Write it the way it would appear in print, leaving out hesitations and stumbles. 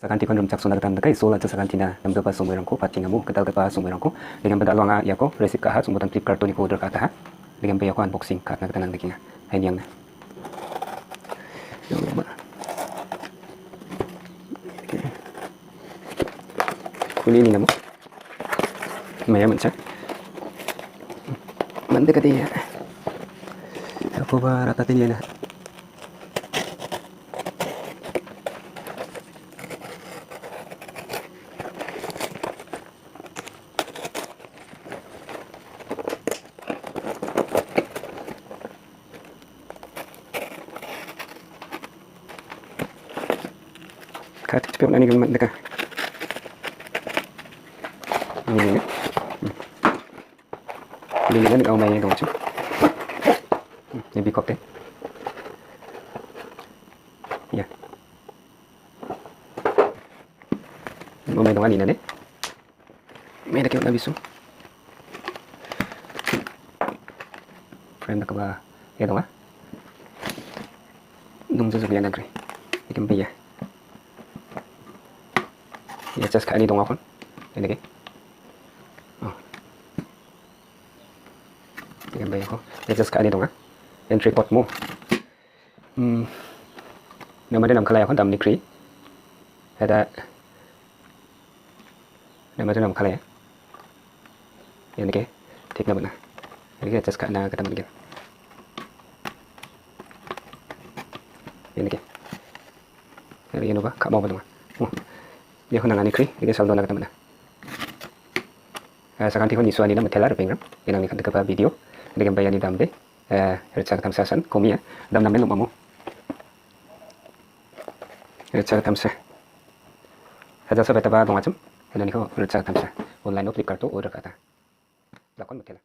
Sakanti kon rumcak sonar tam dakai sola sakantina nam bepa sumberangko patingamu ketal kepa sumberangko dengan benda luanga ya ko resip kahat sumbutan Flipkart ni ko order kata ha dengan bayar ko unboxing kat nak tenang dikinga hai yang na kuli ni namu maya mencak mande kati ya apa rata tini na kat cepet nani kan deka ini kan kau main dong cu ini kokte ya mau main dong ani nane main dak na bisu frame dak ba ya dong nung zu ya nagre ikan ya ya just kali dong akon ini ke ikan bay ko ya just kali dong entry pot mo nama dia nam kalai akon dam nikri ada nama dia nam kalai ya ini ke tik na bana ini ke just kana kata mungkin ini ke ini no ba kak mau ba dia hunang ani kri dia saldo na kata mana sakanti honi suani na matela pengram yang ni kata ka video dengan bayani dambe hercak tam sasan komia dam na melu mamu hercak tam sa ada sa beta ba dong acam dan ni ko hercak tam sa online Flipkart order kata lakon matela